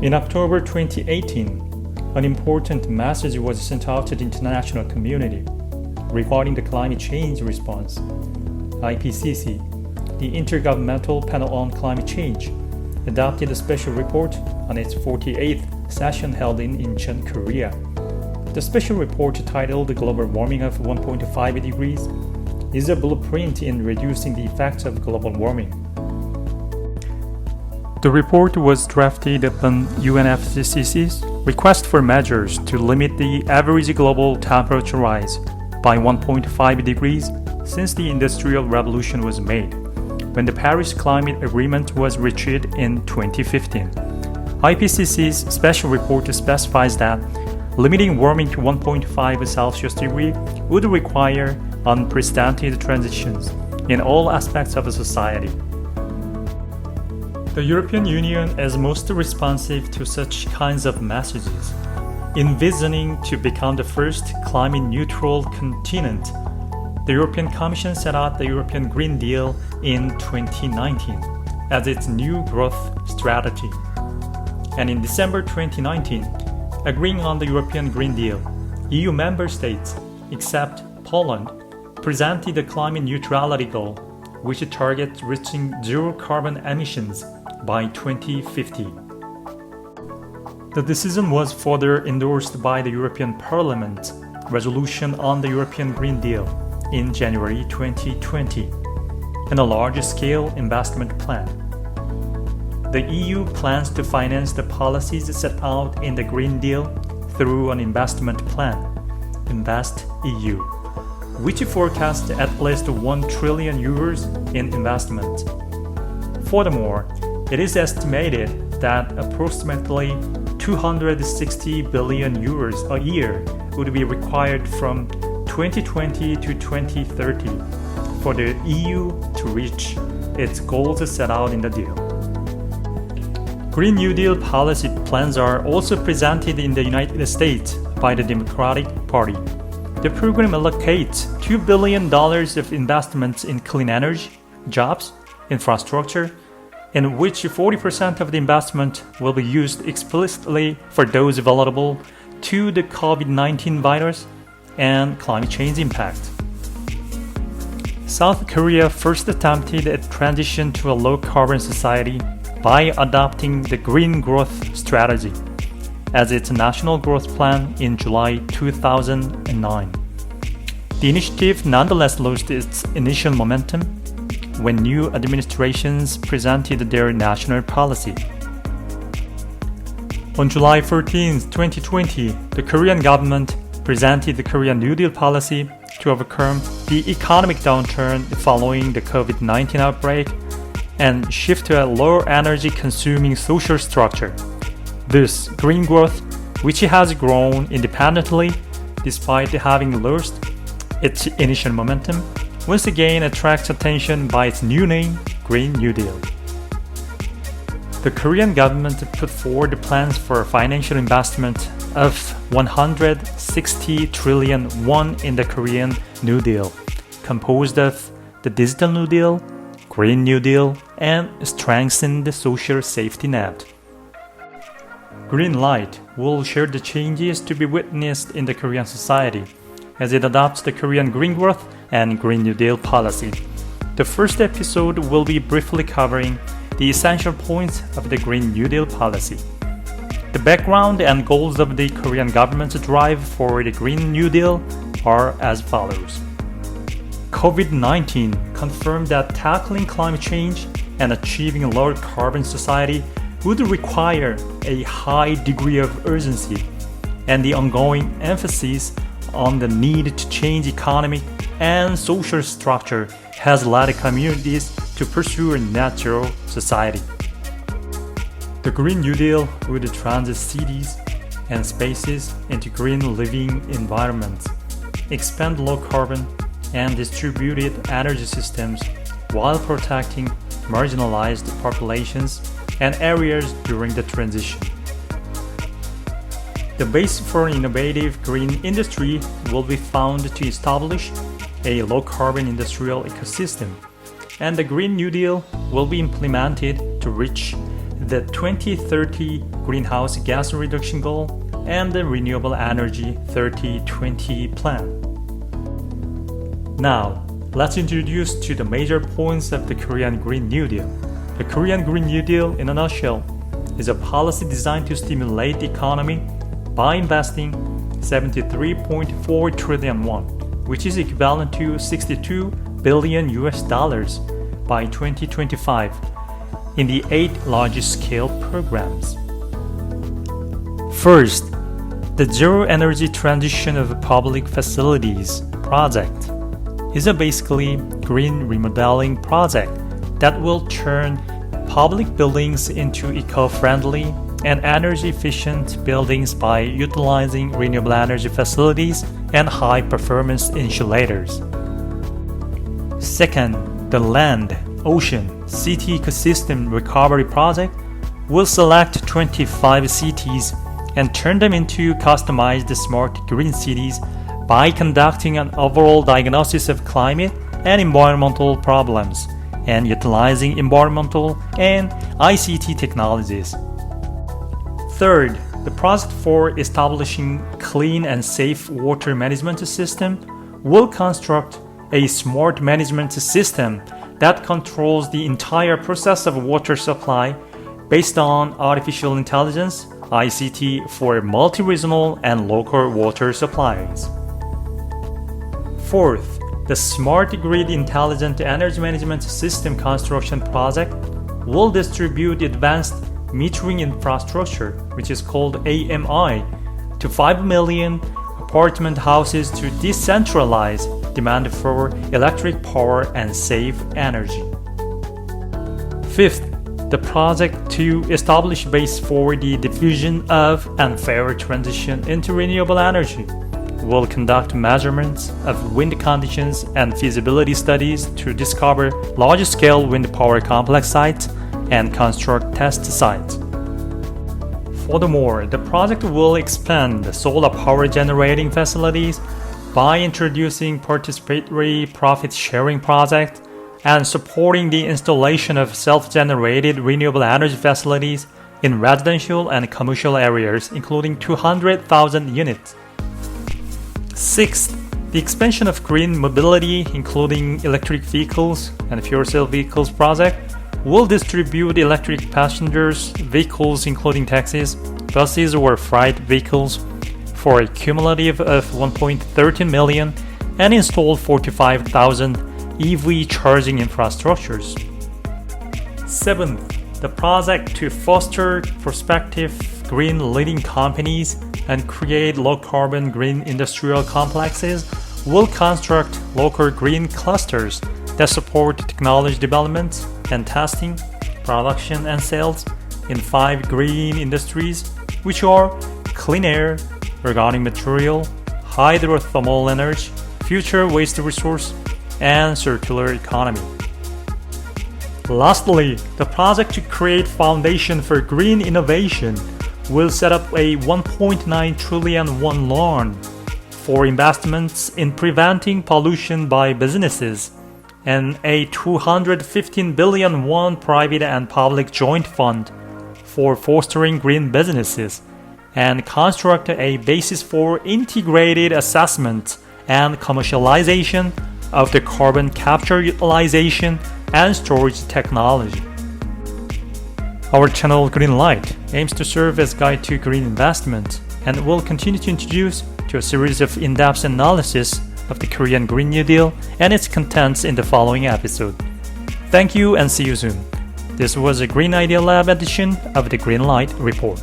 In October 2018, an important message was sent out to the international community regarding the climate change response. IPCC, the Intergovernmental Panel on Climate Change, adopted a special report on its 48th session held in Incheon, Korea. The special report, titled Global Warming of 1.5 degrees, is a blueprint in reducing the effects of global warming. The report was drafted upon UNFCCC's request for measures to limit the average global temperature rise by 1.5 degrees since the Industrial Revolution was made, when the Paris Climate Agreement was reached in 2015. IPCC's special report specifies that limiting warming to 1.5 Celsius degree would require unprecedented transitions in all aspects of society. The European Union is most responsive to such kinds of messages. Envisioning to become the first climate-neutral continent, the European Commission set out the European Green Deal in 2019 as its new growth strategy. And in December 2019, agreeing on the European Green Deal, EU member states, except Poland, presented a climate neutrality goal, which targets reaching zero carbon emissions by 2050. The decision was further endorsed by the European Parliament resolution on the European Green Deal in January 2020 and a large-scale investment plan. The EU plans to finance the policies set out in the Green Deal through an investment plan, InvestEU, which forecasts at least 1 trillion euros in investment. Furthermore, it is estimated that approximately 260 billion euros a year would be required from 2020 to 2030 for the EU to reach its goals set out in the deal. Green New Deal policy plans are also presented in the United States by the Democratic Party. The program allocates $2 billion of investments in clean energy, jobs, infrastructure, in which 40% of the investment will be used explicitly for those vulnerable to the COVID-19 virus and climate change impact. South Korea first attempted a transition to a low-carbon society by adopting the Green Growth Strategy as its national growth plan in July 2009. The initiative nonetheless lost its initial momentum when new administrations presented their national policy. On July 14, 2020, the Korean government presented the Korean New Deal policy to overcome the economic downturn following the COVID-19 outbreak and shift to a lower energy consuming social structure. This green growth, which has grown independently despite having lost its initial momentum, once again attracts attention by its new name, Green New Deal. The Korean government put forward plans for financial investment of 160 trillion won in the Korean New Deal, composed of the Digital New Deal, Green New Deal, and strengthened social safety net. Green Light will share the changes to be witnessed in the Korean society as it adopts the Korean Green Growth and Green New Deal policy. The first episode will be briefly covering the essential points of the Green New Deal policy. The background and goals of the Korean government's drive for the Green New Deal are as follows. COVID-19 confirmed that tackling climate change and achieving a lower carbon society would require a high degree of urgency, and the ongoing emphasis on the need to change economic and social structure has led communities to pursue a net zero society. The Green New Deal would transit cities and spaces into green living environments, expand low carbon and distributed energy systems while protecting marginalized populations and areas during the transition. The base for an innovative green industry will be found to establish a low-carbon industrial ecosystem and the Green New Deal will be implemented to reach the 2030 greenhouse gas reduction goal and the Renewable Energy 3020 plan. Now, let's introduce to the major points of the Korean Green New Deal. The Korean Green New Deal, in a nutshell, is a policy designed to stimulate the economy by investing 73.4 trillion won, which is equivalent to $62 billion by 2025 in the 8 large-scale programs. First, the Zero Energy Transition of Public Facilities project is a basically green remodeling project that will turn public buildings into eco-friendly and energy-efficient buildings by utilizing renewable energy facilities and high-performance insulators. Second, the Land, Ocean, City Ecosystem Recovery Project will select 25 cities and turn them into customized smart green cities by conducting an overall diagnosis of climate and environmental problems and utilizing environmental and ICT technologies. Third, the project for establishing clean and safe water management system will construct a smart management system that controls the entire process of water supply based on artificial intelligence, ICT, for multi-regional and local water supplies. Fourth, the Smart Grid Intelligent Energy Management System Construction Project will distribute advanced metering infrastructure, which is called AMI, to 5 million apartment houses to decentralize demand for electric power and save energy. Fifth, the project to establish base for the diffusion of and fair transition into renewable energy will conduct measurements of wind conditions and feasibility studies to discover large-scale wind power complex sites and construct test sites. Furthermore, the project will expand the solar power generating facilities by introducing participatory profit-sharing projects and supporting the installation of self-generated renewable energy facilities in residential and commercial areas, including 200,000 units. Sixth, the expansion of green mobility, including electric vehicles and fuel cell vehicles project, will distribute electric passengers vehicles, including taxis, buses, or freight vehicles, for a cumulative of 1.13 million and install 45,000 EV charging infrastructures. Seventh, the project to foster prospective green leading companies and create low-carbon green industrial complexes will construct local green clusters that support technology development and testing, production and sales in 5 green industries, which are clean air, organic material, hydrothermal energy, future waste resource, and circular economy. Lastly, the project to create foundation for green innovation will set up a 1.9 trillion won loan for investments in preventing pollution by businesses and a 215 billion won private and public joint fund for fostering green businesses and construct a basis for integrated assessment and commercialization of the carbon capture utilization and storage technology. Our channel Green Light aims to serve as guide to green investment and will continue to introduce to a series of in-depth analysis of the Korean Green New Deal and its contents in the following episode. Thank you and see you soon. This was a Green Idea Lab edition of the Green Light Report.